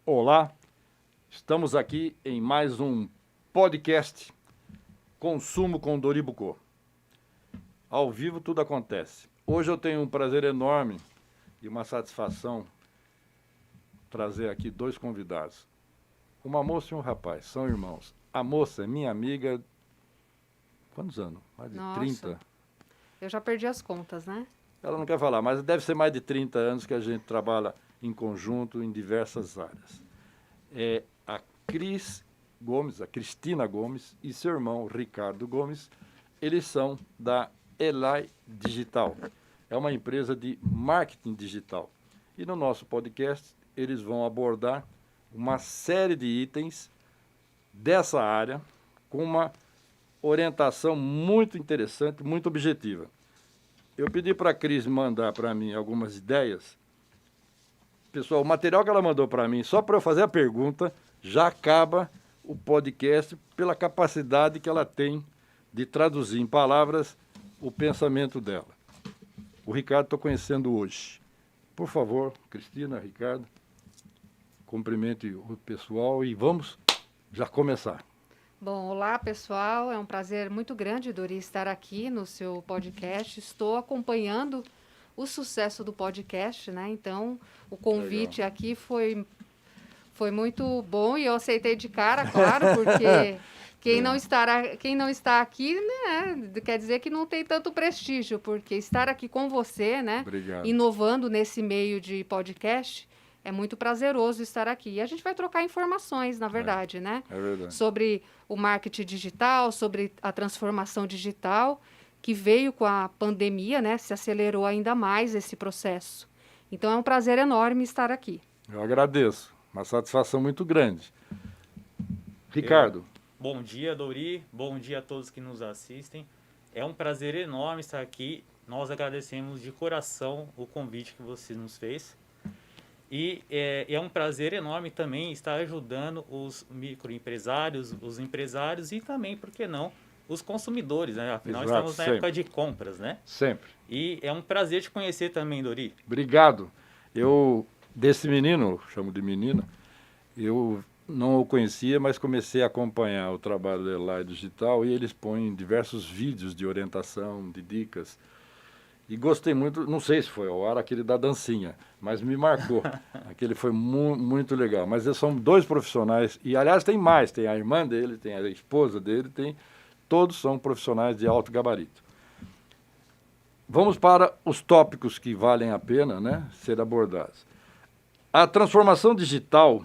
Olá, estamos aqui em mais um podcast Consumo com Doribucô. Ao vivo tudo acontece. Hoje eu tenho um prazer enorme e uma satisfação trazer aqui dois convidados. Uma moça e um rapaz, são irmãos. A moça é minha amiga, quantos anos? Mais de Nossa, 30? eu já perdi as contas, né? Ela não quer falar, mas deve ser mais de 30 anos que a gente trabalha em conjunto em diversas áreas. É a Cris Gomes, a Cristina Gomes e seu irmão Ricardo Gomes, eles são da Elai Digital. É uma empresa de marketing digital. E no nosso podcast eles vão abordar uma série de itens dessa área com uma orientação muito interessante, muito objetiva. Eu pedi para a Cris mandar para mim algumas ideias. Pessoal, o material que ela mandou para mim, só para eu fazer a pergunta, já acaba o podcast pela capacidade que ela tem de traduzir em palavras o pensamento dela. O Ricardo estou conhecendo hoje. Por favor, Cristina, Ricardo, cumprimente o pessoal e vamos já começar. Bom, olá pessoal, é um prazer muito grande, Dori, estar aqui no seu podcast. Estou acompanhando o sucesso do podcast, né? Então, o convite aqui foi muito bom e eu aceitei de cara, claro, porque quem não está aqui, né, quer dizer que não tem tanto prestígio, porque estar aqui com você, né, Obrigado. inovando nesse meio de podcast, é muito prazeroso estar aqui. E a gente vai trocar informações, na verdade, né? É verdade. Sobre o marketing digital, sobre a transformação digital, que veio com a pandemia, né? Se acelerou ainda mais esse processo. Então, é um prazer enorme estar aqui. Eu agradeço. Uma satisfação muito grande. Ricardo. Bom dia, Dori. Bom dia a todos que nos assistem. É um prazer enorme estar aqui. Nós agradecemos de coração o convite que você nos fez. E é um prazer enorme também estar ajudando os microempresários, os empresários e também, por que não, os consumidores, né? Afinal, Exato, estamos na época de compras, né? Sempre. E é um prazer te conhecer também, Dori. Obrigado. Eu, desse menino, chamo de menina, eu não o conhecia, mas comecei a acompanhar o trabalho da Elai Digital e eles põem diversos vídeos de orientação, de dicas. E gostei muito, não sei se foi ao ar aquele da dancinha, mas me marcou. Aquele foi muito legal. Mas eles são dois profissionais, e aliás tem mais, tem a irmã dele, tem a esposa dele, todos são profissionais de alto gabarito. Vamos para os tópicos que valem a pena, né, ser abordados. A transformação digital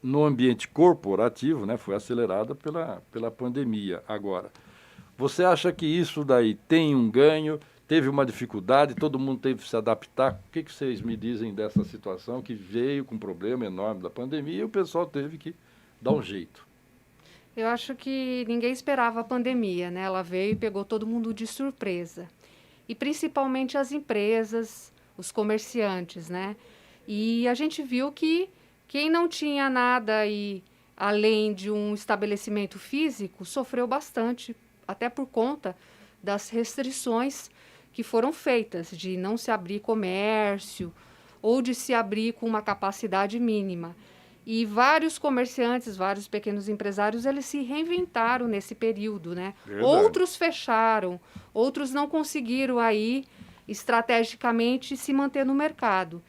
no ambiente corporativo, né, foi acelerada pela pandemia agora. Você acha que isso daí tem um ganho? Teve uma dificuldade, todo mundo teve que se adaptar. O que vocês me dizem dessa situação que veio com um problema enorme da pandemia e o pessoal teve que dar um jeito? Eu acho que ninguém esperava a pandemia, né? Ela veio e pegou todo mundo de surpresa. E principalmente as empresas, os comerciantes, né? E a gente viu que quem não tinha nada aí, além de um estabelecimento físico, sofreu bastante, até por conta das restrições que foram feitas, de não se abrir comércio ou de se abrir com uma capacidade mínima. E vários comerciantes, vários pequenos empresários, eles se reinventaram nesse período, né? Verdade. Outros fecharam, outros não conseguiram aí estrategicamente se manter no mercado.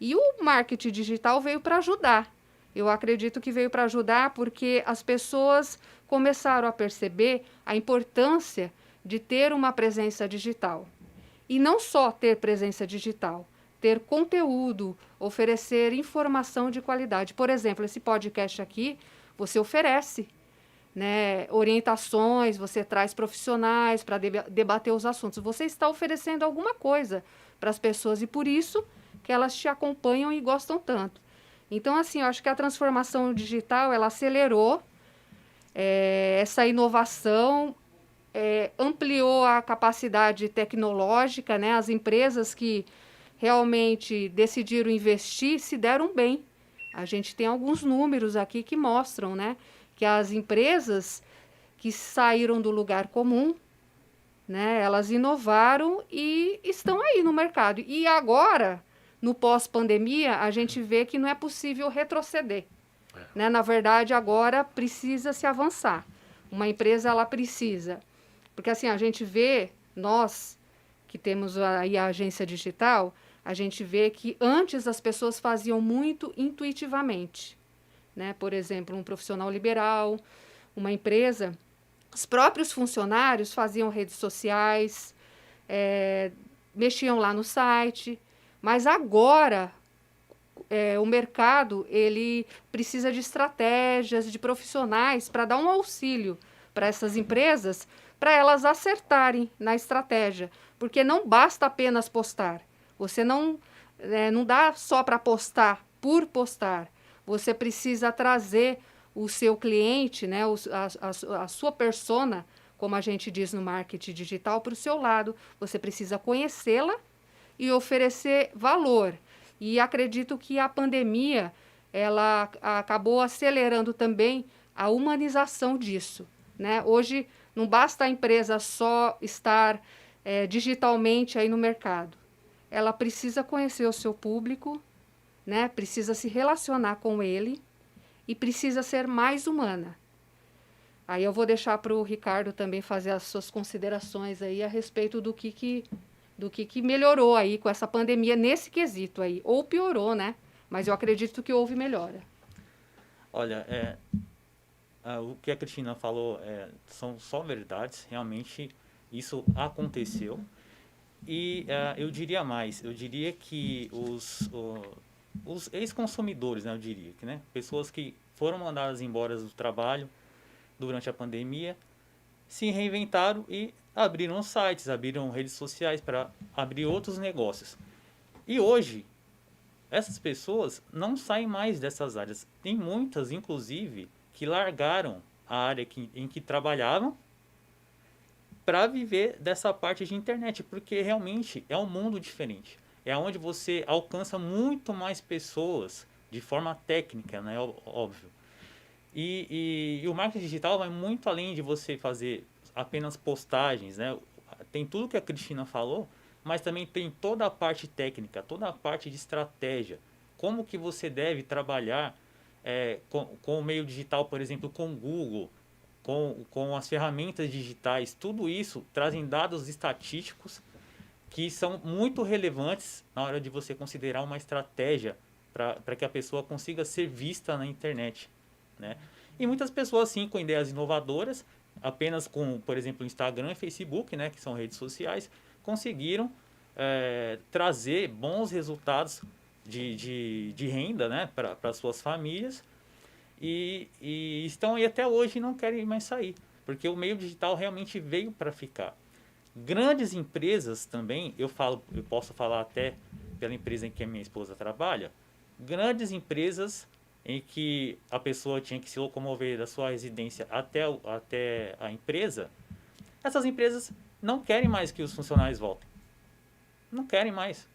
E o marketing digital veio para ajudar. Eu acredito que veio para ajudar porque as pessoas começaram a perceber a importância de ter uma presença digital. E não só ter presença digital, ter conteúdo, oferecer informação de qualidade. Por exemplo, esse podcast aqui, você oferece, né, orientações, você traz profissionais para debater os assuntos. Você está oferecendo alguma coisa para as pessoas e por isso que elas te acompanham e gostam tanto. Então, assim, eu acho que a transformação digital, ela acelerou essa inovação, ampliou a capacidade tecnológica, né? As empresas que realmente decidiram investir se deram bem. A gente tem alguns números aqui que mostram, né, que as empresas que saíram do lugar comum né? Elas inovaram e estão aí no mercado. E agora, no pós-pandemia, a gente vê que não é possível retroceder, né? Na verdade, agora precisa se avançar. Uma empresa, ela precisa. Porque assim, a gente vê, nós que temos aí a agência digital, a gente vê que antes as pessoas faziam muito intuitivamente, né? Por exemplo, um profissional liberal, uma empresa, os próprios funcionários faziam redes sociais, mexiam lá no site, mas agora o mercado ele precisa de estratégias, de profissionais para dar um auxílio para essas empresas, para elas acertarem na estratégia, porque não basta apenas postar. Você não dá só para postar por postar. Você precisa trazer o seu cliente, né, a sua persona, como a gente diz no marketing digital, para o seu lado. Você precisa conhecê-la e oferecer valor. E acredito que a pandemia ela acabou acelerando também a humanização disso, né? Hoje não basta a empresa só estar digitalmente aí no mercado. Ela precisa conhecer o seu público, né? Precisa se relacionar com ele e precisa ser mais humana. Aí eu vou deixar para o Ricardo também fazer as suas considerações aí a respeito do que melhorou aí com essa pandemia nesse quesito aí. Ou piorou, né? Mas eu acredito que houve melhora. Olha, o que a Cristina falou são só verdades. Realmente isso aconteceu. E eu diria mais. Eu diria que os ex-consumidores, né, eu diria, que, né, pessoas que foram mandadas embora do trabalho durante a pandemia, se reinventaram e abriram sites, abriram redes sociais para abrir outros negócios. E hoje, essas pessoas não saem mais dessas áreas. Tem muitas, inclusive, que largaram a área em que trabalhavam para viver dessa parte de internet, porque realmente é um mundo diferente. É onde você alcança muito mais pessoas de forma técnica, né? Óbvio. E o marketing digital vai muito além de você fazer apenas postagens, né? Tem tudo que a Cristina falou, mas também tem toda a parte técnica, toda a parte de estratégia. Como que você deve trabalhar com o meio digital, por exemplo, com o Google, com as ferramentas digitais. Tudo isso trazem dados estatísticos que são muito relevantes na hora de você considerar uma estratégia para que a pessoa consiga ser vista na internet, né? E muitas pessoas, sim, com ideias inovadoras, apenas com, por exemplo, Instagram e Facebook, né, que são redes sociais, conseguiram trazer bons resultados de renda, né, para suas famílias e estão aí até hoje e não querem mais sair, porque o meio digital realmente veio para ficar. Grandes empresas também, eu posso falar até pela empresa em que a minha esposa trabalha, grandes empresas em que a pessoa tinha que se locomover da sua residência até a empresa, essas empresas não querem mais que os funcionários voltem. Não querem mais.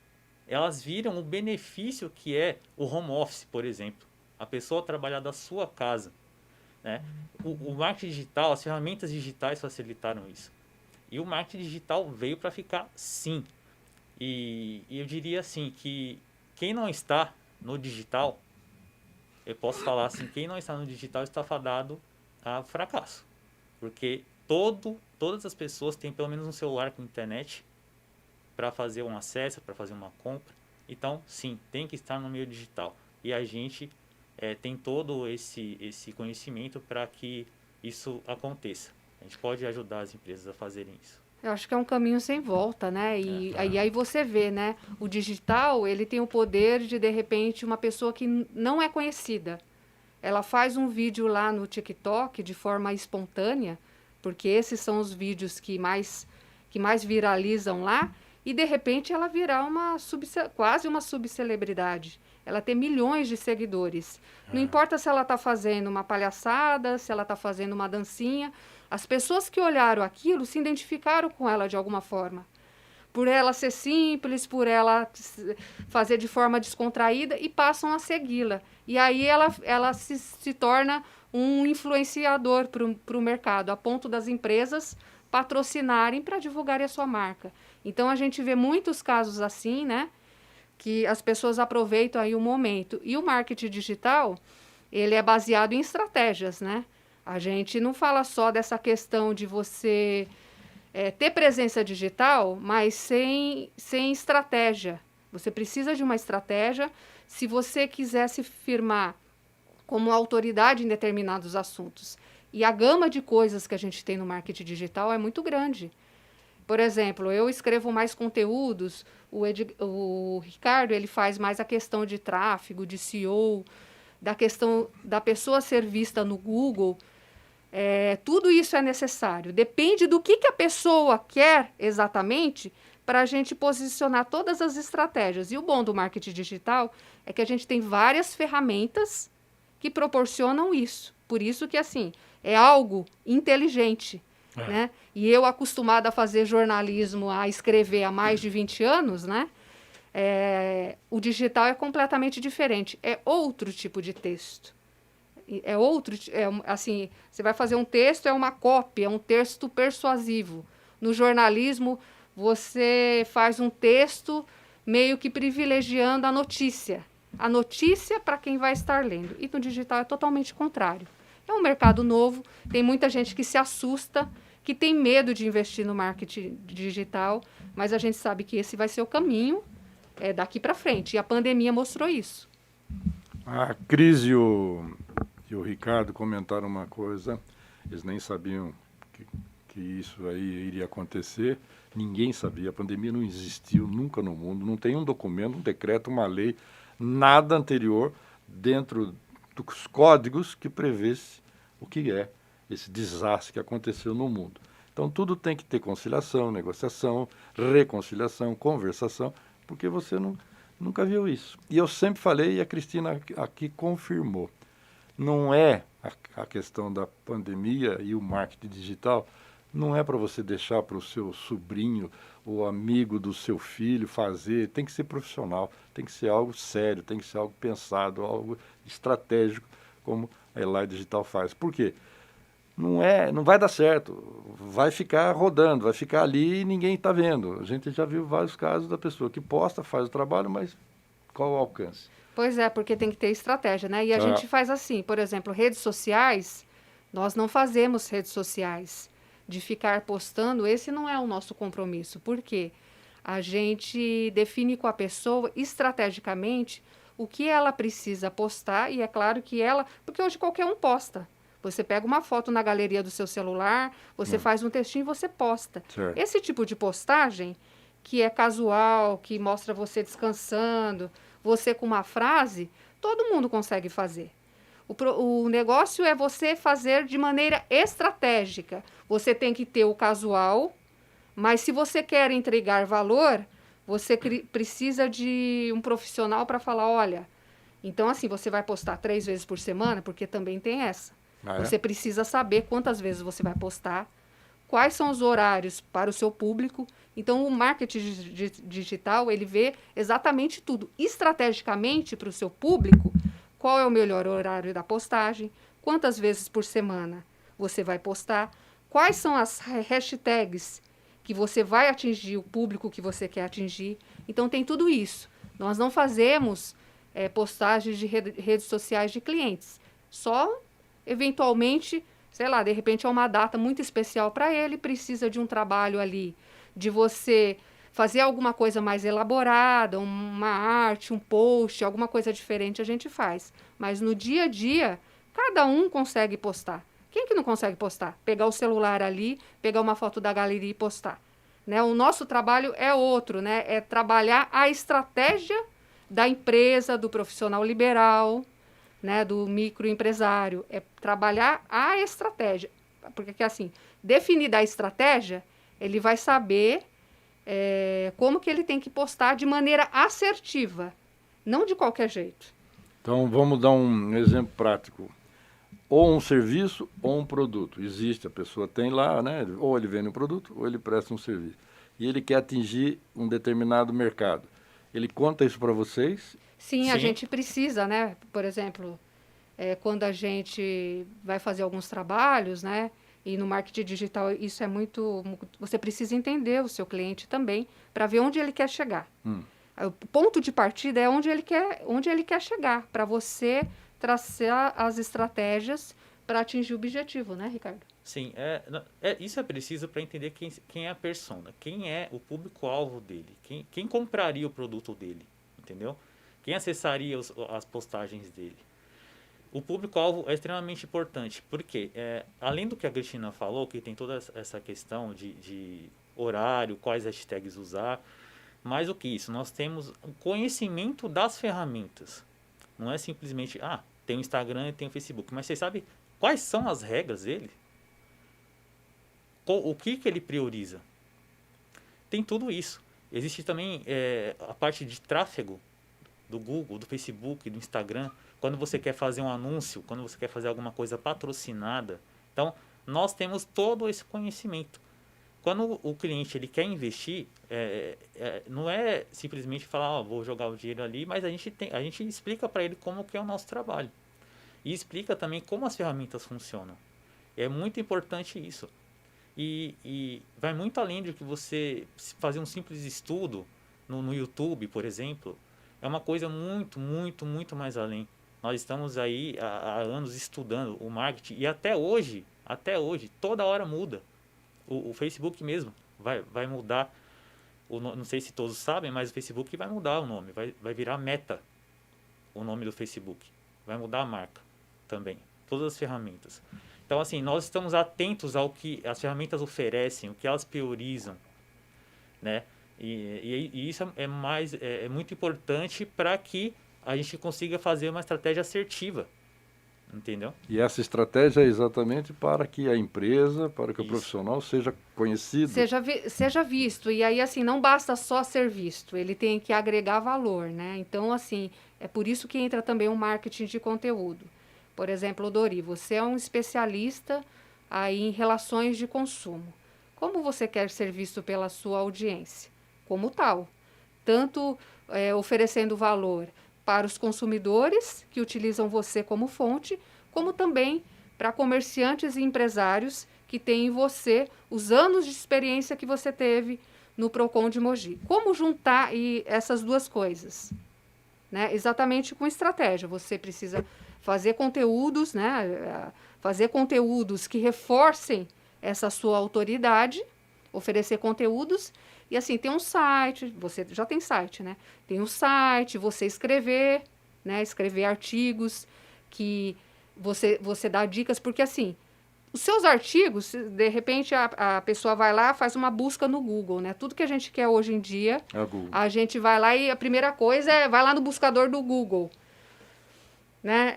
Elas viram o benefício que é o home office, por exemplo. A pessoa trabalhar da sua casa, né? O marketing digital, as ferramentas digitais facilitaram isso. E o marketing digital veio para ficar, sim. E eu diria assim que quem não está no digital, eu posso falar assim, quem não está no digital está fadado a fracasso. Porque todas as pessoas têm pelo menos um celular com internet para fazer um acesso, para fazer uma compra. Então, sim, tem que estar no meio digital. E a gente tem todo esse conhecimento para que isso aconteça. A gente pode ajudar as empresas a fazerem isso. Eu acho que é um caminho sem volta, né? E aí você vê, né? O digital, ele tem o poder de repente, uma pessoa que não é conhecida, ela faz um vídeo lá no TikTok de forma espontânea, porque esses são os vídeos que mais viralizam lá, e de repente ela virar quase uma subcelebridade. Ela tem milhões de seguidores. Não importa se ela está fazendo uma palhaçada, se ela está fazendo uma dancinha. As pessoas que olharam aquilo se identificaram com ela de alguma forma. Por ela ser simples, por ela fazer de forma descontraída e passam a segui-la. E aí ela se torna um influenciador para o mercado, a ponto das empresas patrocinarem para divulgarem a sua marca. Então, a gente vê muitos casos assim, né? Que as pessoas aproveitam aí o momento. E o marketing digital, ele é baseado em estratégias, né? A gente não fala só dessa questão de você ter presença digital, mas sem estratégia. Você precisa de uma estratégia se você quiser se firmar como autoridade em determinados assuntos. E a gama de coisas que a gente tem no marketing digital é muito grande. Por exemplo, eu escrevo mais conteúdos, o Ricardo ele faz mais a questão de tráfego, de SEO, da questão da pessoa ser vista no Google. Tudo isso é necessário. Depende do que a pessoa quer exatamente para a gente posicionar todas as estratégias. E o bom do marketing digital é que a gente tem várias ferramentas que proporcionam isso. Por isso que, assim, é algo inteligente. Né? E eu, acostumada a fazer jornalismo, a escrever há mais de 20 anos, né? O digital é completamente diferente. É outro tipo de texto. Assim, você vai fazer um texto, é uma cópia, é um texto persuasivo. No jornalismo, você faz um texto meio que privilegiando a notícia. A notícia para quem vai estar lendo. E no digital é totalmente contrário. É um mercado novo, tem muita gente que se assusta, que tem medo de investir no marketing digital, mas a gente sabe que esse vai ser o caminho daqui para frente. E a pandemia mostrou isso. A Cris e o Ricardo comentaram uma coisa, eles nem sabiam que isso aí iria acontecer, ninguém sabia, a pandemia não existiu nunca no mundo, não tem um documento, um decreto, uma lei, nada anterior dentro dos códigos que prevêsse o que é esse desastre que aconteceu no mundo. Então, tudo tem que ter conciliação, negociação, reconciliação, conversação, porque você nunca viu isso. E eu sempre falei, e a Cristina aqui confirmou, não é a questão da pandemia e o marketing digital, não é para você deixar para o seu sobrinho ou amigo do seu filho fazer, tem que ser profissional, tem que ser algo sério, tem que ser algo pensado, algo estratégico, como a Eli Digital faz. Por quê? Não vai dar certo, vai ficar rodando, vai ficar ali e ninguém está vendo. A gente já viu vários casos da pessoa que posta, faz o trabalho, mas qual o alcance? Pois é, porque tem que ter estratégia, né? E a gente faz assim, por exemplo, redes sociais, nós não fazemos redes sociais de ficar postando, esse não é o nosso compromisso. Por quê? A gente define com a pessoa estrategicamente o que ela precisa postar, e é claro que porque hoje qualquer um posta. Você pega uma foto na galeria do seu celular, você faz um textinho e você posta. Certo. Esse tipo de postagem, que é casual, que mostra você descansando, você com uma frase, todo mundo consegue fazer. O negócio é você fazer de maneira estratégica. Você tem que ter o casual, mas se você quer entregar valor, você precisa de um profissional para falar, olha, então assim, você vai postar 3 vezes por semana, porque também tem essa. Você precisa saber quantas vezes você vai postar, quais são os horários para o seu público. Então, o marketing digital, ele vê exatamente tudo, estrategicamente para o seu público, qual é o melhor horário da postagem, quantas vezes por semana você vai postar, quais são as hashtags que você vai atingir o público que você quer atingir. Então, tem tudo isso. Nós não fazemos postagens de redes sociais de clientes, só eventualmente, sei lá, de repente é uma data muito especial para ele, precisa de um trabalho ali, de você fazer alguma coisa mais elaborada, uma arte, um post, alguma coisa diferente a gente faz. Mas no dia a dia, cada um consegue postar. Quem que não consegue postar? Pegar o celular ali, pegar uma foto da galeria e postar. Né? O nosso trabalho é outro, né? É trabalhar a estratégia da empresa, do profissional liberal, né, do microempresário, é trabalhar a estratégia. Porque, assim, definida a estratégia, ele vai saber como que ele tem que postar de maneira assertiva, não de qualquer jeito. Então, vamos dar um exemplo prático. Ou um serviço ou um produto. Existe, a pessoa tem lá, né? Ou ele vende um produto ou ele presta um serviço. E ele quer atingir um determinado mercado. Ele conta isso para vocês? Sim, a gente precisa, né? Por exemplo, quando a gente vai fazer alguns trabalhos, né? E no marketing digital isso é muito... Você precisa entender o seu cliente também para ver onde ele quer chegar. O ponto de partida é onde ele quer chegar, para você traçar as estratégias para atingir o objetivo, né, Ricardo? Sim, isso é preciso para entender quem é a persona, quem é o público-alvo dele, quem compraria o produto dele, entendeu? Quem acessaria as postagens dele. O público-alvo é extremamente importante, porque além do que a Cristina falou, que tem toda essa questão de horário, quais hashtags usar, mais do que isso, nós temos o conhecimento das ferramentas. Não é simplesmente, tem o Instagram e tem o Facebook, mas você sabe quais são as regras dele? O que ele prioriza? Tem tudo isso. Existe também a parte de tráfego do Google, do Facebook, do Instagram. Quando você quer fazer um anúncio, quando você quer fazer alguma coisa patrocinada. Então, nós temos todo esse conhecimento. Quando o cliente ele quer investir, não é simplesmente falar, vou jogar o dinheiro ali, mas a gente explica para ele como que é o nosso trabalho. E explica também como as ferramentas funcionam. É muito importante isso. E vai muito além de que você fazer um simples estudo no YouTube, por exemplo. É uma coisa muito, muito, muito mais além. Nós estamos aí há anos estudando o marketing e até hoje, toda hora muda. O Facebook mesmo vai mudar. Não sei se todos sabem, mas o Facebook vai mudar o nome. Vai virar Meta, o nome do Facebook. Vai mudar a marca também. Todas as ferramentas. Então, assim, nós estamos atentos ao que as ferramentas oferecem, o que elas priorizam, né? E isso é muito importante para que a gente consiga fazer uma estratégia assertiva, entendeu? E essa estratégia é exatamente para que a empresa, para que o profissional seja conhecido. Seja visto. E aí, assim, não basta só ser visto, ele tem que agregar valor, né? Então, assim, é por isso que entra também o marketing de conteúdo. Por exemplo, Dori, você é um especialista aí em relações de consumo. Como você quer ser visto pela sua audiência? Como tal. Tanto oferecendo valor para os consumidores que utilizam você como fonte, como também para comerciantes e empresários que têm em você os anos de experiência que você teve no Procon de Mogi. Como juntar essas duas coisas? Né? Exatamente com estratégia. Você precisa fazer conteúdos, né? Fazer conteúdos que reforcem essa sua autoridade, oferecer conteúdos. E assim, tem um site, você já tem site, né? Tem um site, você escrever, né? Escrever artigos que você dá dicas, porque assim, os seus artigos, de repente a pessoa vai lá, faz uma busca no Google, né? Tudo que a gente quer hoje em dia, a gente vai lá e a primeira coisa vai lá no buscador do Google. Né?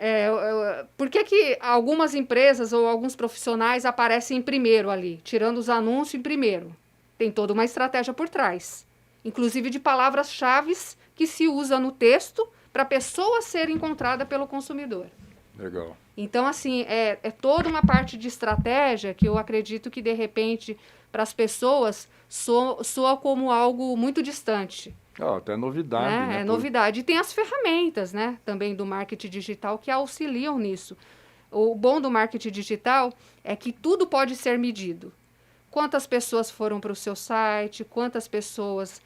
Por que algumas empresas ou alguns profissionais aparecem em primeiro ali, tirando os anúncios em primeiro? Tem toda uma estratégia por trás, inclusive de palavras-chave que se usa no texto para a pessoa ser encontrada pelo consumidor. Legal. Então, assim, é toda uma parte de estratégia que eu acredito que, de repente, para as pessoas, soa como algo muito distante. Até novidade, né? É novidade. E tem as ferramentas, né, também do marketing digital que auxiliam nisso. O bom do marketing digital é que tudo pode ser medido. Quantas pessoas foram para o seu site, quantas pessoas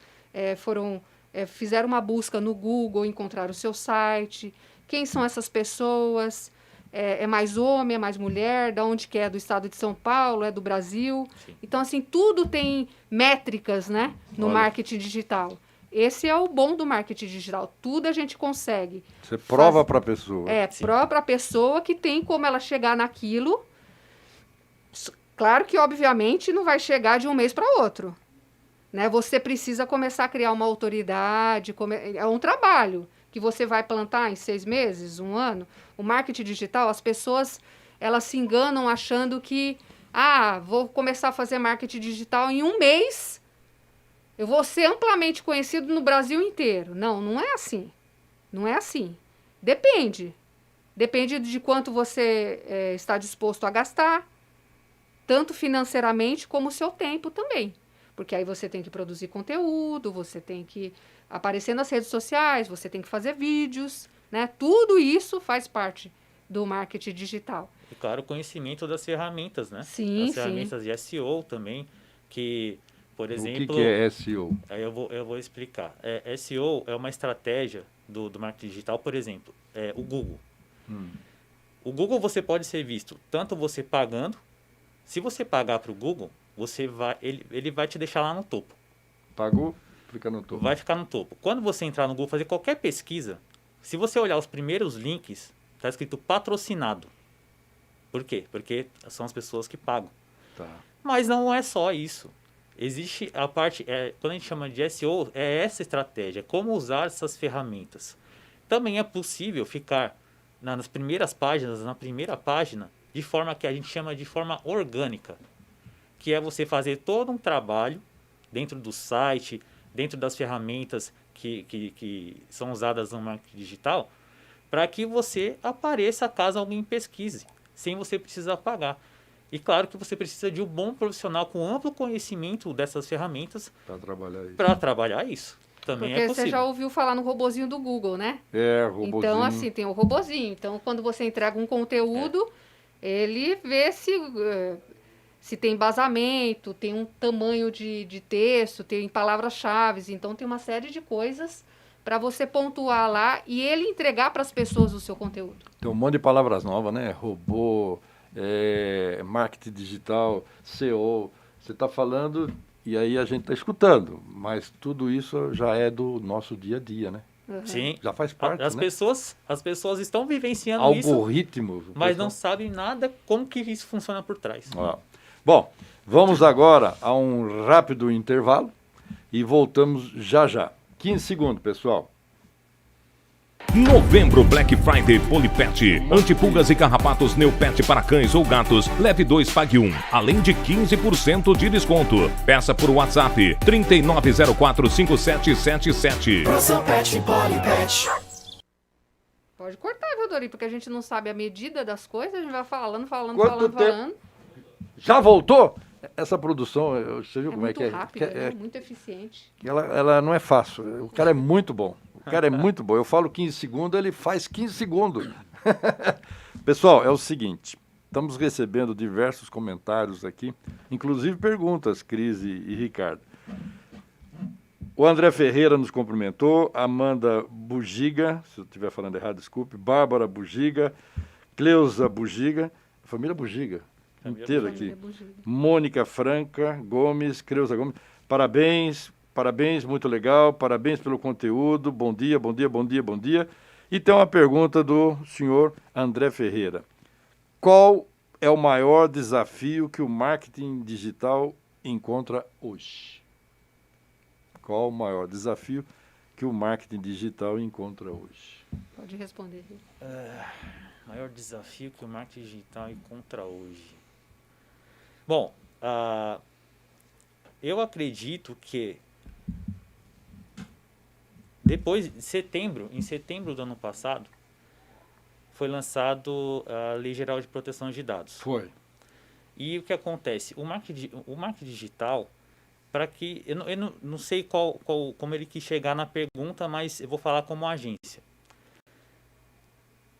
fizeram uma busca no Google, encontraram o seu site, quem são essas pessoas, é mais homem, é mais mulher, de onde que é, do estado de São Paulo, é do Brasil. Sim. Então, assim, tudo tem métricas, né, no marketing digital. Esse é o bom do marketing digital. Tudo a gente consegue. Você prova para a pessoa. Prova para a pessoa que tem como ela chegar naquilo. Claro que, obviamente, não vai chegar de um mês para outro. Né? Você precisa começar a criar uma autoridade. É um trabalho que você vai plantar em 6 meses, 1 ano. O marketing digital, as pessoas elas se enganam achando que vou começar a fazer marketing digital em 1 mês. Eu vou ser amplamente conhecido no Brasil inteiro. Não, não é assim. Não é assim. Depende. Depende de quanto você está disposto a gastar, tanto financeiramente como o seu tempo também. Porque aí você tem que produzir conteúdo, você tem que aparecer nas redes sociais, você tem que fazer vídeos, né? Tudo isso faz parte do marketing digital. E, claro, o conhecimento das ferramentas, né? Sim, As ferramentas de SEO também, que, por exemplo... O que é SEO? Aí eu vou explicar. SEO é uma estratégia do marketing digital, por exemplo, o Google. O Google você pode ser visto tanto você pagando, se você pagar para o Google, ele vai te deixar lá no topo. Pagou, fica no topo. Vai ficar no topo. Quando você entrar no Google fazer qualquer pesquisa, se você olhar os primeiros links, está escrito patrocinado. Por quê? Porque são as pessoas que pagam. Tá. Mas não é só isso. Existe a parte, quando a gente chama de SEO, é essa estratégia, como usar essas ferramentas. Também é possível ficar nas primeiras páginas, na primeira página, de forma que a gente chama de forma orgânica, que é você fazer todo um trabalho dentro do site, dentro das ferramentas que são usadas no marketing digital, para que você apareça caso alguém pesquise, sem você precisar pagar. E claro que você precisa de um bom profissional com amplo conhecimento dessas ferramentas para trabalhar isso. Também Porque é possível. você já ouviu falar no robozinho do Google, né? Robozinho. Então, assim, tem o robozinho. Então, quando você entrega um conteúdo, ele vê se tem embasamento, tem um tamanho de texto, tem palavras-chave. Então, tem uma série de coisas para você pontuar lá e ele entregar para as pessoas o seu conteúdo. Tem um monte de palavras novas, né? Robô, marketing digital, SEO. Você está falando e aí a gente está escutando, mas tudo isso já é do nosso dia a dia, né? Sim. Já faz parte, as né? pessoas estão vivenciando Algoritmo, isso, mas não sabem nada como que isso funciona por trás. Bom, vamos agora a um rápido intervalo e voltamos já já. 15 segundos, pessoal. Novembro Black Friday Polipet. Antipulgas e carrapatos Neopet para cães ou gatos. Leve 2, pague 1. Além de 15% de desconto. Peça por WhatsApp 39045777. Proção Pet Polipet. Pode cortar, viu, Dori? Porque a gente não sabe a medida das coisas, a gente vai falando. Quanto tempo? Já voltou? Essa produção, você viu como é que é? Muito rápida, né? Muito eficiente. Ela não é fácil. O cara é muito bom. O cara é muito bom. Eu falo 15 segundos, ele faz 15 segundos. Pessoal, é o seguinte. Estamos recebendo diversos comentários aqui, inclusive perguntas, Cris e Ricardo. O André Ferreira nos cumprimentou, Amanda Bugiga, se eu estiver falando errado, desculpe, Bárbara Bugiga, Cleusa Bugiga, família Bugiga, inteira aqui. Mônica Franca Gomes, Cleusa Gomes, parabéns, muito legal, parabéns pelo conteúdo, bom dia. E tem uma pergunta do senhor André Ferreira. Qual é o maior desafio que o marketing digital encontra hoje? Qual o maior desafio que o marketing digital encontra hoje? Pode responder. Maior desafio que o marketing digital encontra hoje. Bom, eu acredito que depois de em setembro do ano passado, foi lançado a Lei Geral de Proteção de Dados. Foi. E o que acontece? O marketing digital, para que eu não sei como ele quis chegar na pergunta, mas eu vou falar como agência.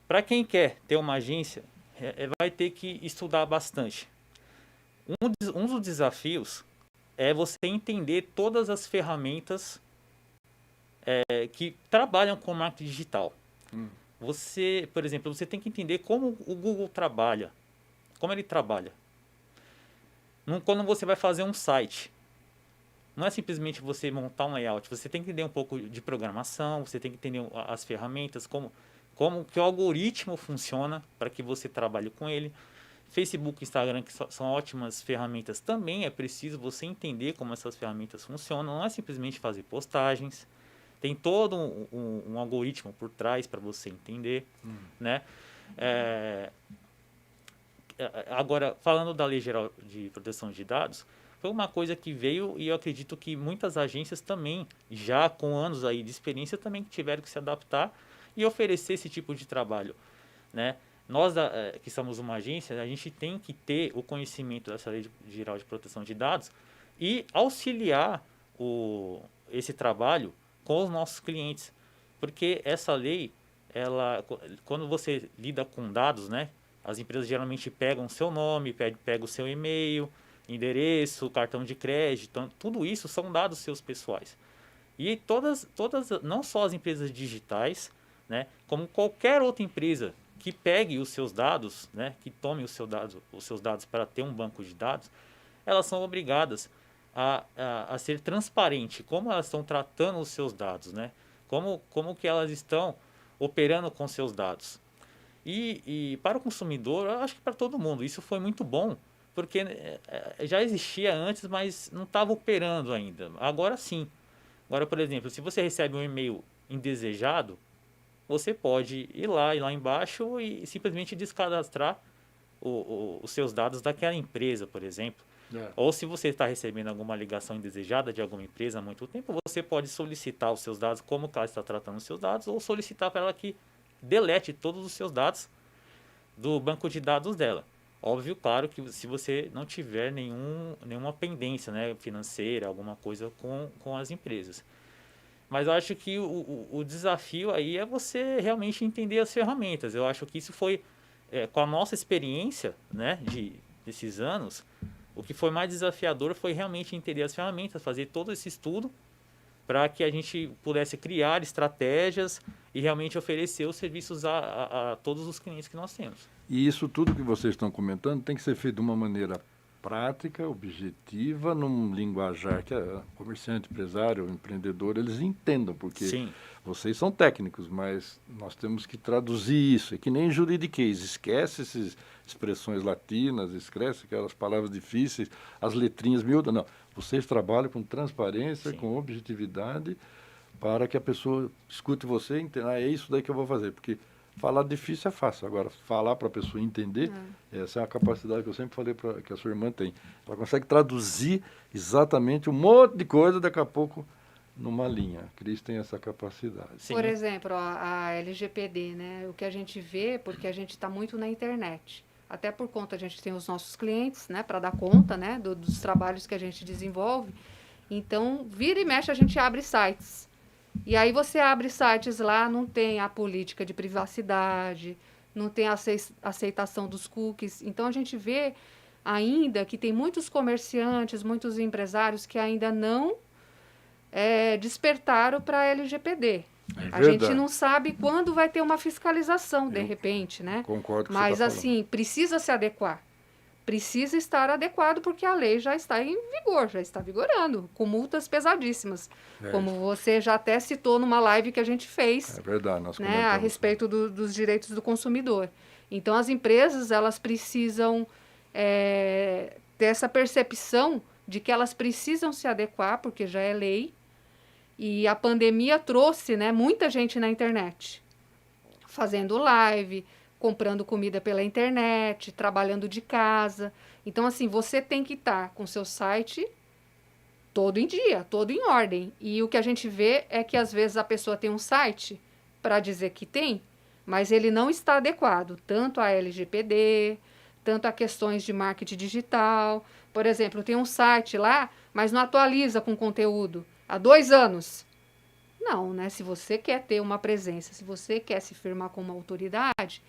Para quem quer ter uma agência, vai ter que estudar bastante. Um dos desafios é você entender todas as ferramentas que trabalham com marketing digital. Você, por exemplo, você tem que entender como o Google trabalha, como ele trabalha. Quando você vai fazer um site, não é simplesmente você montar um layout, você tem que entender um pouco de programação, você tem que entender as ferramentas, como que o algoritmo funciona para que você trabalhe com ele. Facebook, Instagram, que são ótimas ferramentas, também é preciso você entender como essas ferramentas funcionam, não é simplesmente fazer postagens. Tem todo um algoritmo por trás para você entender, né? Agora, falando da Lei Geral de Proteção de Dados, foi uma coisa que veio e eu acredito que muitas agências também, já com anos aí de experiência, também tiveram que se adaptar e oferecer esse tipo de trabalho, né? Nós, que somos uma agência, a gente tem que ter o conhecimento dessa Lei Geral de Proteção de Dados e auxiliar esse trabalho com os nossos clientes, porque essa lei quando você lida com dados, né? As empresas geralmente pegam o seu nome, pegam o seu e-mail, endereço, cartão de crédito, então, tudo isso são dados seus pessoais. E todas, não só as empresas digitais, né, como qualquer outra empresa que pegue os seus dados, né, que tome os seus dados para ter um banco de dados, elas são obrigadas a ser transparente, como elas estão tratando os seus dados, né, como que elas estão operando com seus dados. E para o consumidor, eu acho que para todo mundo, isso foi muito bom, porque já existia antes, mas não estava operando ainda. Agora sim. Agora, por exemplo, se você recebe um e-mail indesejado, você pode ir lá embaixo e simplesmente descadastrar os seus dados daquela empresa, por exemplo. Ou se você está recebendo alguma ligação indesejada de alguma empresa há muito tempo, você pode solicitar os seus dados, como que ela está tratando os seus dados, ou solicitar para ela que delete todos os seus dados do banco de dados dela. Óbvio, claro, que se você não tiver nenhuma pendência, né, financeira, alguma coisa com as empresas. Mas eu acho que o desafio aí é você realmente entender as ferramentas. Eu acho que isso foi, com a nossa experiência, né, desses anos, o que foi mais desafiador foi realmente entender as ferramentas, fazer todo esse estudo para que a gente pudesse criar estratégias e realmente oferecer os serviços a todos os clientes que nós temos. E isso tudo que vocês estão comentando tem que ser feito de uma maneira prática, objetiva, num linguajar que comerciante, empresário, empreendedor, eles entendam, porque Sim. Vocês são técnicos, mas nós temos que traduzir isso. É que nem juridiquês, esquece essas expressões latinas, esquece aquelas palavras difíceis, as letrinhas miúdas. Não, vocês trabalham com transparência, Sim. com objetividade, para que a pessoa escute você e entenda, é isso daí que eu vou fazer, porque falar difícil é fácil, agora falar para a pessoa entender, essa é a capacidade que eu sempre falei que a sua irmã tem. Ela consegue traduzir exatamente um monte de coisa, daqui a pouco, numa linha. A Cris tem essa capacidade. Sim. Por exemplo, a LGPD, né? O que a gente vê, porque a gente está muito na internet. Até por conta, a gente tem os nossos clientes, né? Para dar conta, né? Dos trabalhos que a gente desenvolve. Então, vira e mexe, a gente abre sites. E aí você abre sites lá, não tem a política de privacidade, não tem a aceitação dos cookies. Então, a gente vê ainda que tem muitos comerciantes, muitos empresários que ainda não despertaram para a LGPD. A gente não sabe quando vai ter uma fiscalização, de repente, né? Concordo com o que Mas, você tá assim, precisa se adequar. Precisa estar adequado porque a lei já está em vigor, já está vigorando, com multas pesadíssimas. Como você já até citou numa live que a gente fez. É verdade, nós né, a respeito dos direitos do consumidor. Então, as empresas, elas precisam ter essa percepção de que elas precisam se adequar, porque já é lei. E a pandemia trouxe, né, muita gente na internet, fazendo live, comprando comida pela internet, trabalhando de casa. Então, assim, você tem que estar com o seu site todo em dia, todo em ordem. E o que a gente vê é que, às vezes, a pessoa tem um site para dizer que tem, mas ele não está adequado, tanto a LGPD, tanto a questões de marketing digital. Por exemplo, tem um site lá, mas não atualiza com conteúdo há 2 anos. Não, né? Se você quer ter uma presença, se você quer se firmar como autoridade,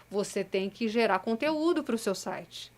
você tem que gerar conteúdo para o seu site,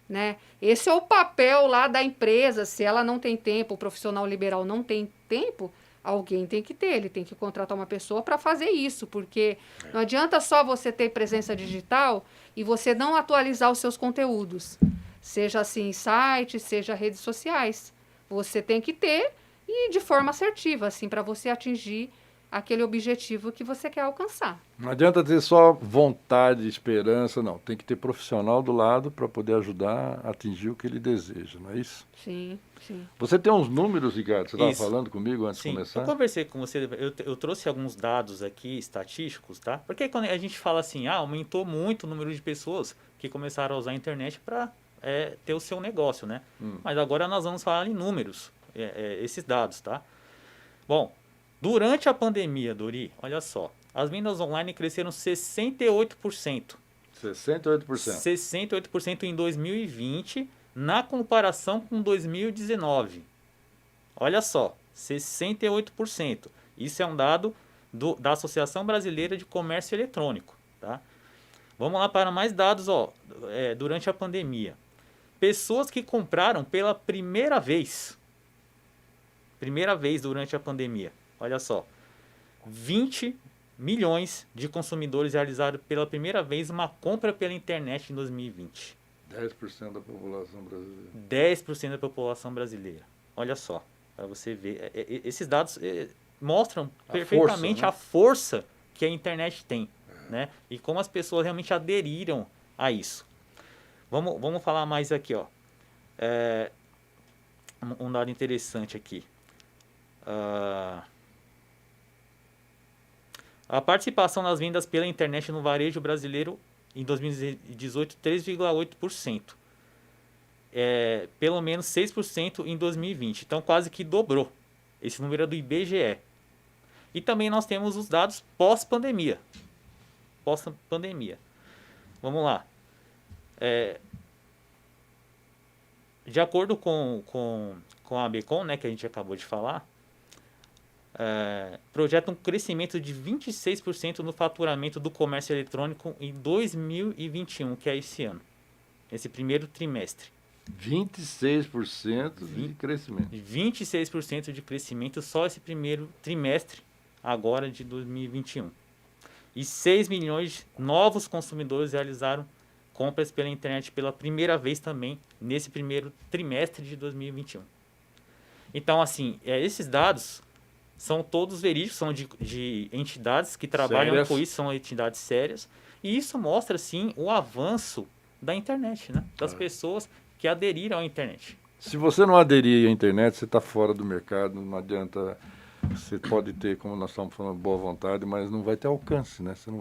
né? Esse é o papel lá da empresa. Se ela não tem tempo, o profissional liberal não tem tempo, alguém tem que ter. Ele tem que contratar uma pessoa para fazer isso, porque não adianta só você ter presença digital e você não atualizar os seus conteúdos, seja assim site, seja redes sociais. Você tem que ter e de forma assertiva, assim, para você atingir aquele objetivo que você quer alcançar. Não adianta ter só vontade, esperança, não. Tem que ter profissional do lado para poder ajudar a atingir o que ele deseja, não é isso? Sim, sim. Você tem uns números, Ricardo? Você estava Isso. falando comigo antes Sim, de começar? eu conversei com você, eu trouxe alguns dados aqui, estatísticos, tá? Porque quando a gente fala assim, aumentou muito o número de pessoas que começaram a usar a internet para ter o seu negócio, né? Mas agora nós vamos falar em números, esses dados, tá? Bom, durante a pandemia, Dori, olha só, as vendas online cresceram 68%. 68%. 68% em 2020, na comparação com 2019. Olha só, 68%. Isso é um dado da Associação Brasileira de Comércio Eletrônico. Tá? Vamos lá para mais dados durante a pandemia. Pessoas que compraram pela primeira vez durante a pandemia. Olha só, 20 milhões de consumidores realizaram pela primeira vez uma compra pela internet em 2020. 10% da população brasileira. 10% da população brasileira. Olha só, para você ver. Esses dados mostram perfeitamente a força que a internet tem. Né? E como as pessoas realmente aderiram a isso. Vamos falar mais aqui. Um dado interessante aqui. A participação nas vendas pela internet no varejo brasileiro em 2018, 3,8%. Pelo menos 6% em 2020. Então, quase que dobrou. Esse número é do IBGE. E também nós temos os dados pós-pandemia. Vamos lá. De acordo com a ABECOM, né, que a gente acabou de falar, projeta um crescimento de 26% no faturamento do comércio eletrônico em 2021, que é esse ano, esse primeiro trimestre. 26% de crescimento. 26% de crescimento só esse primeiro trimestre, agora de 2021. E 6 milhões de novos consumidores realizaram compras pela internet pela primeira vez também nesse primeiro trimestre de 2021. Então, assim, esses dados são todos verídicos, são de entidades que trabalham sérias. Com isso, são entidades sérias. E isso mostra, sim, o avanço da internet, né? Das pessoas que aderiram à internet. Se você não aderir à internet, você está fora do mercado, não adianta. Você pode ter, como nós estamos falando, boa vontade, mas não vai ter alcance, né? Você não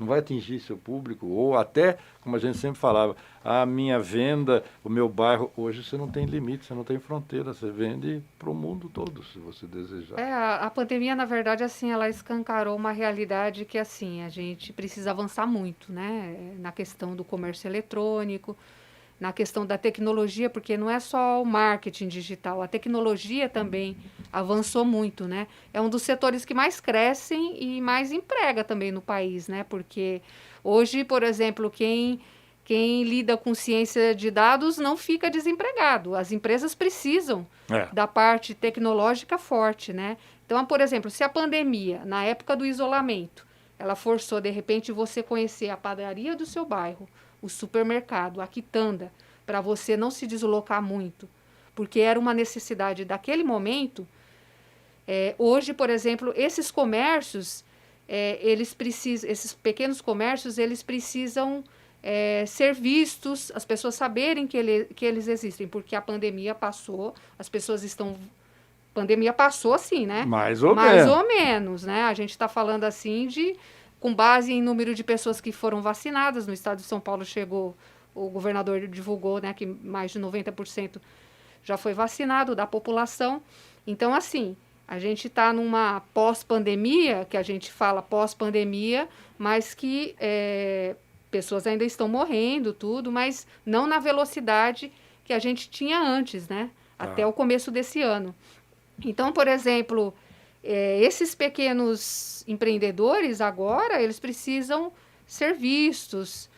vai atingir seu público, ou até, como a gente sempre falava, a minha venda, o meu bairro, hoje você não tem limite, você não tem fronteira, você vende para o mundo todo, se você desejar. A pandemia, na verdade, assim, ela escancarou uma realidade que, assim, a gente precisa avançar muito, né? Na questão do comércio eletrônico, na questão da tecnologia, porque não é só o marketing digital, a tecnologia também avançou muito, né? É um dos setores que mais crescem e mais emprega também no país, né? Porque hoje, por exemplo, quem lida com ciência de dados não fica desempregado. As empresas precisam da parte tecnológica forte, né? Então, por exemplo, se a pandemia, na época do isolamento, ela forçou, de repente, você conhecer a padaria do seu bairro, o supermercado, a quitanda, para você não se deslocar muito, porque era uma necessidade daquele momento. Hoje, por exemplo, esses comércios, esses pequenos comércios, eles precisam ser vistos, as pessoas saberem que eles existem, porque a pandemia passou, as pessoas estão... Pandemia passou assim, né? Mais ou menos, né? A gente está falando assim com base em número de pessoas que foram vacinadas. No estado de São Paulo chegou, o governador divulgou, né, que mais de 90% já foi vacinado da população. Então, assim, a gente está numa pós-pandemia, que a gente fala pós-pandemia, mas que pessoas ainda estão morrendo, tudo, mas não na velocidade que a gente tinha antes, né? Até o começo desse ano. Então, por exemplo, esses pequenos empreendedores agora, eles precisam ser vistos,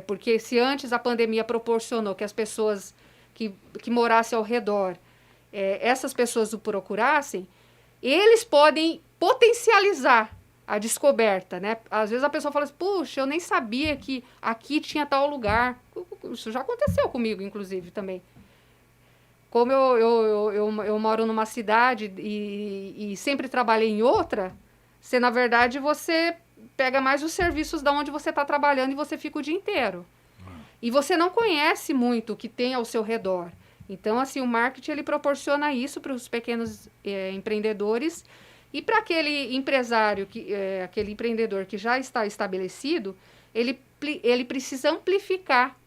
porque se antes a pandemia proporcionou que as pessoas que morassem ao redor, essas pessoas o procurassem, eles podem potencializar a descoberta, né? Às vezes a pessoa fala assim, puxa, eu nem sabia que aqui tinha tal lugar. Isso já aconteceu comigo, inclusive, também. Como eu moro numa cidade e sempre trabalhei em outra, na verdade, você pega mais os serviços da onde você está trabalhando e você fica o dia inteiro. E você não conhece muito o que tem ao seu redor. Então, assim, o marketing ele proporciona isso para os pequenos empreendedores e para aquele empresário, aquele empreendedor que já está estabelecido, ele precisa amplificar,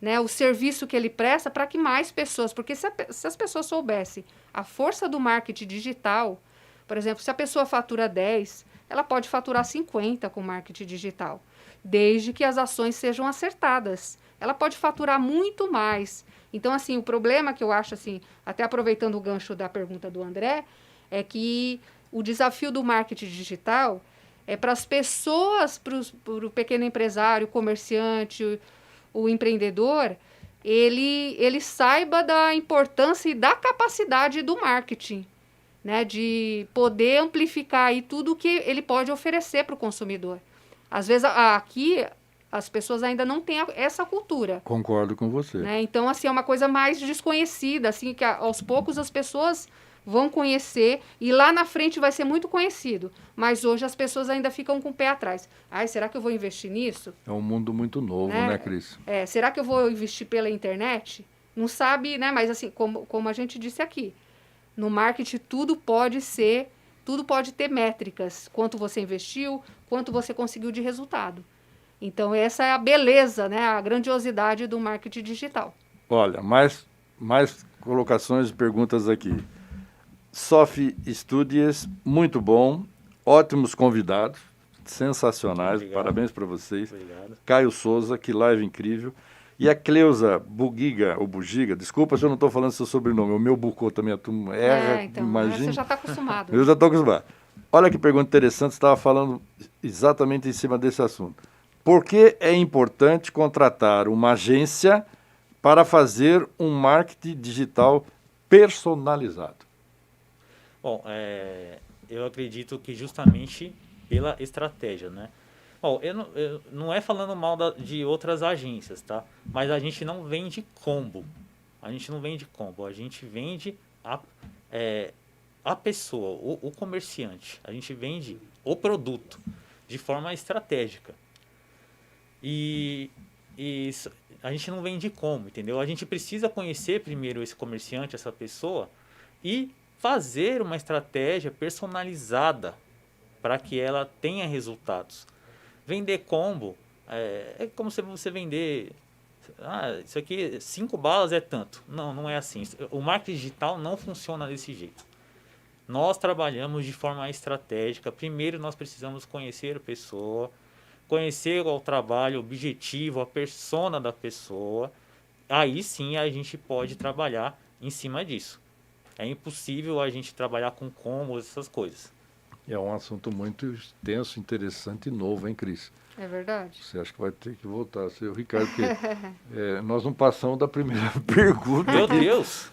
né, o serviço que ele presta para que mais pessoas... Porque se as pessoas soubessem a força do marketing digital, por exemplo, se a pessoa fatura 10, ela pode faturar 50 com marketing digital, desde que as ações sejam acertadas. Ela pode faturar muito mais. Então, assim, o problema que eu acho, assim, até aproveitando o gancho da pergunta do André, é que o desafio do marketing digital é para as pessoas, para o pequeno empresário, o comerciante, o empreendedor, ele saiba da importância e da capacidade do marketing, né? De poder amplificar aí tudo que ele pode oferecer para o consumidor. Às vezes, aqui, as pessoas ainda não têm essa cultura. Concordo com você. Né? Então, assim, é uma coisa mais desconhecida, assim, que aos poucos as pessoas vão conhecer e lá na frente vai ser muito conhecido. Mas hoje as pessoas ainda ficam com o pé atrás. Ai, será que eu vou investir nisso? É um mundo muito novo, né, Cris? Será que eu vou investir pela internet? Não sabe, né? Mas assim, como a gente disse aqui, no marketing tudo pode ter métricas. Quanto você investiu, quanto você conseguiu de resultado. Então, essa é a beleza, né? A grandiosidade do marketing digital. Olha, mais colocações e perguntas aqui. Sophie Studies, muito bom. Ótimos convidados, sensacionais. Obrigado. Parabéns para vocês. Obrigado. Caio Souza, que live incrível. E a Cleusa Bugiga, ou Bugiga, desculpa se eu não estou falando seu sobrenome, o meu bucou também, a turma erra, Então, imagina. você já está acostumado. Eu já estou acostumado. Olha que pergunta interessante, você estava falando exatamente em cima desse assunto. Por que é importante contratar uma agência para fazer um marketing digital personalizado? Bom, eu acredito que justamente pela estratégia, né? Bom, eu não é falando mal de outras agências, tá? Mas a gente não vende combo. A gente vende a pessoa, o comerciante. A gente vende o produto de forma estratégica. E a gente não vende como, entendeu? A gente precisa conhecer primeiro esse comerciante, essa pessoa, e fazer uma estratégia personalizada para que ela tenha resultados. Vender combo é como se você vender... isso aqui, 5 balas é tanto. Não é assim. O marketing digital não funciona desse jeito. Nós trabalhamos de forma estratégica. Primeiro, nós precisamos conhecer a pessoa, conhecer o trabalho, o objetivo, a persona da pessoa. Aí sim a gente pode trabalhar em cima disso. É impossível a gente trabalhar com combos, essas coisas. É um assunto muito extenso, interessante e novo, hein, Cris? É verdade. Você acha que vai ter que voltar, seu Ricardo, porque nós não passamos da primeira pergunta. Meu Deus!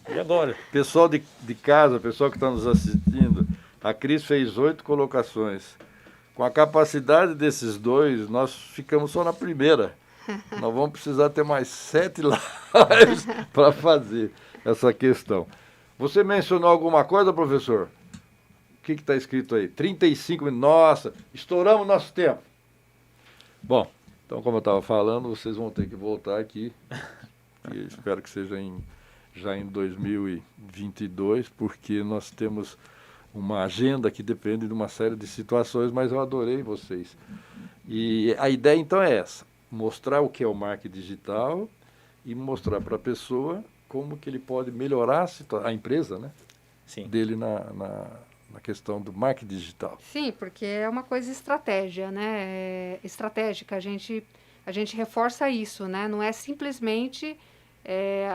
E agora? Pessoal de casa, pessoal que está nos assistindo, a Cris fez 8 colocações. Com a capacidade desses dois, nós ficamos só na primeira. Nós vamos precisar ter mais 7 lives para fazer essa questão. Você mencionou alguma coisa, professor? O que está escrito aí? 35 minutos. Nossa, estouramos nosso tempo. Bom, então como eu estava falando, vocês vão ter que voltar aqui. E espero que seja já em 2022, porque nós temos uma agenda que depende de uma série de situações, mas eu adorei vocês. E a ideia então é essa, mostrar o que é o marketing digital e mostrar para a pessoa como que ele pode melhorar a empresa, né? Sim. Dele na questão do marketing digital. Sim, porque é uma coisa estratégia, né? Estratégica, a gente reforça isso, né? Não é simplesmente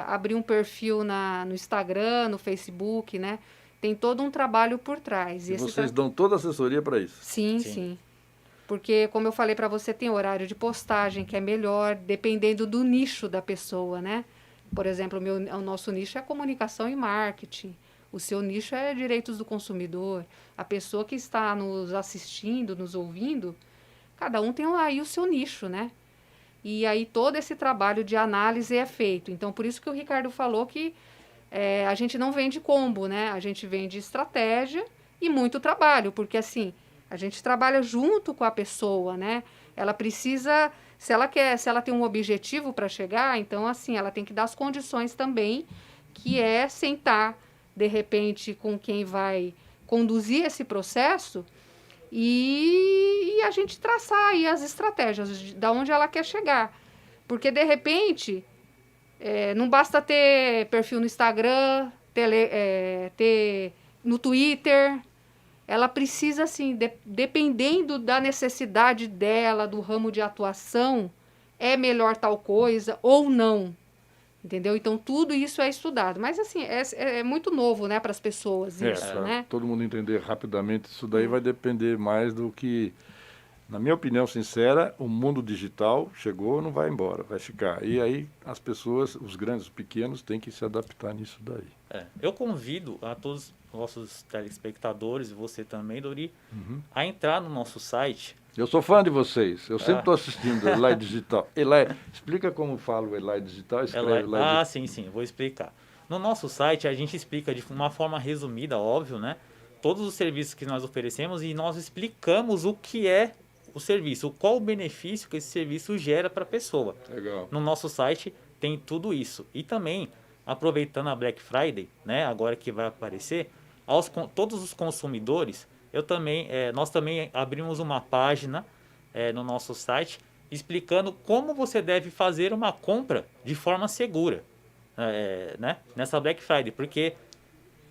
abrir um perfil no Instagram, no Facebook, né? Tem todo um trabalho por trás. E vocês dão toda a assessoria para isso? Sim. Porque, como eu falei para você, tem horário de postagem que é melhor, dependendo do nicho da pessoa, né? Por exemplo, o nosso nicho é comunicação e marketing. O seu nicho é direitos do consumidor. A pessoa que está nos assistindo, nos ouvindo, cada um tem aí o seu nicho, né? E aí todo esse trabalho de análise é feito. Então, por isso que o Ricardo falou que a gente não vende combo, né? A gente vende estratégia e muito trabalho, porque assim, a gente trabalha junto com a pessoa, né? Ela precisa, se ela tem um objetivo para chegar, então assim, ela tem que dar as condições também, que é sentar, de repente, com quem vai conduzir esse processo e a gente traçar aí as estratégias de onde ela quer chegar. Porque, de repente, não basta ter perfil no Instagram, ter no Twitter. Ela precisa, assim, dependendo da necessidade dela, do ramo de atuação, é melhor tal coisa ou não. Entendeu? Então, tudo isso é estudado. Mas, assim, é muito novo, né, para as pessoas isso, pra né? todo mundo entender rapidamente, isso daí vai depender mais do que, na minha opinião sincera, o mundo digital chegou, não vai embora, vai ficar. E aí as pessoas, os grandes, os pequenos, têm que se adaptar nisso daí. Eu convido a todos os nossos telespectadores, e você também, Dori, a entrar no nosso site. Eu sou fã de vocês, eu sempre estou assistindo Elai Digital. Elai, explica como fala o Elai Digital, escreve Elai Digital. Sim, vou explicar. No nosso site, a gente explica de uma forma resumida, óbvio, né? Todos os serviços que nós oferecemos e nós explicamos o que é o serviço, qual o benefício que esse serviço gera para a pessoa. Legal. No nosso site tem tudo isso. E também, aproveitando a Black Friday, né? Agora que vai aparecer, todos os consumidores, nós também abrimos uma página no nosso site explicando como você deve fazer uma compra de forma segura, né? Nessa Black Friday, porque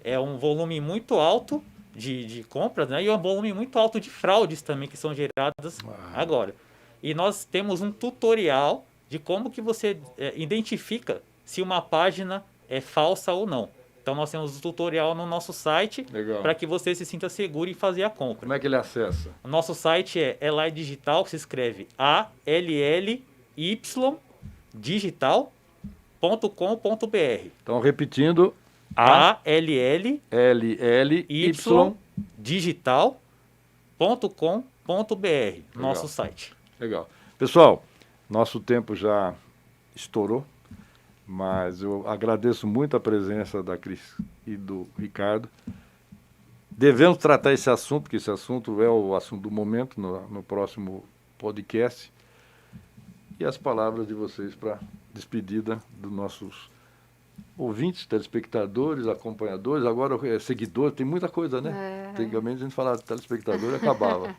é um volume muito alto de compras, né? E um volume muito alto de fraudes também que são geradas agora. E nós temos um tutorial de como que você identifica se uma página é falsa ou não. Então nós temos um tutorial no nosso site para que você se sinta seguro em fazer a compra. Como é que ele acessa? O nosso site é Elai Digital, que se escreve ALLY digital.com.br. Então, repetindo, ALLY digital.com.br, nosso site. Legal. Pessoal, nosso tempo já estourou. Mas eu agradeço muito a presença da Cris e do Ricardo. Devemos tratar esse assunto, porque esse assunto é o assunto do momento, no próximo podcast. E as palavras de vocês para despedida dos nossos ouvintes, telespectadores, acompanhadores, agora seguidores, tem muita coisa, né? Antigamente a gente falava de telespectador e acabava.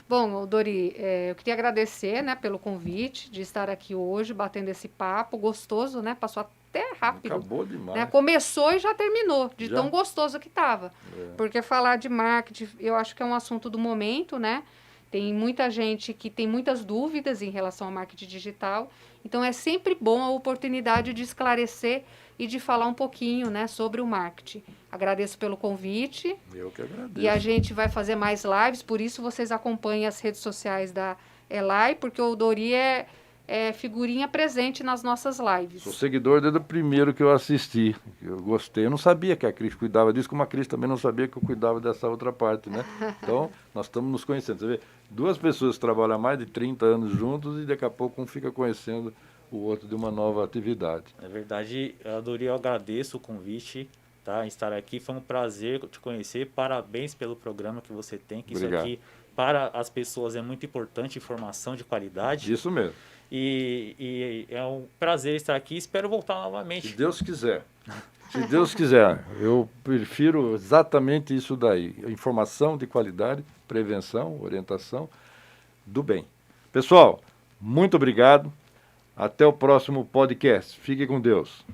Bom, Dori, eu queria agradecer, né, pelo convite de estar aqui hoje, batendo esse papo gostoso, né? Passou até rápido. Acabou demais. Né? Começou e já terminou, de Já? tão gostoso que estava. Porque falar de marketing, eu acho que é um assunto do momento, né? Tem muita gente que tem muitas dúvidas em relação ao marketing digital. Então, é sempre bom a oportunidade de esclarecer e de falar um pouquinho, né, sobre o marketing. Agradeço pelo convite. Eu que agradeço. E a gente vai fazer mais lives, por isso vocês acompanhem as redes sociais da Elai, porque o Dori é figurinha presente nas nossas lives. Sou seguidor desde o primeiro que eu assisti. Eu gostei. Eu não sabia que a Cris cuidava disso, como a Cris também não sabia que eu cuidava dessa outra parte, né? Então, nós estamos nos conhecendo. Você vê, duas pessoas que trabalham há mais de 30 anos juntos e daqui a pouco um fica conhecendo o outro de uma nova atividade. É verdade, Dori, eu agradeço o convite, tá, em estar aqui. Foi um prazer te conhecer. Parabéns pelo programa que você tem, que Obrigado. Isso aqui, para as pessoas, é muito importante, informação de qualidade. Isso mesmo. E é um prazer estar aqui. Espero voltar Se novamente. Deus quiser. Se Deus quiser. Eu prefiro exatamente isso daí. Informação de qualidade, prevenção, orientação do bem. Pessoal, muito obrigado. Até o próximo podcast. Fique com Deus.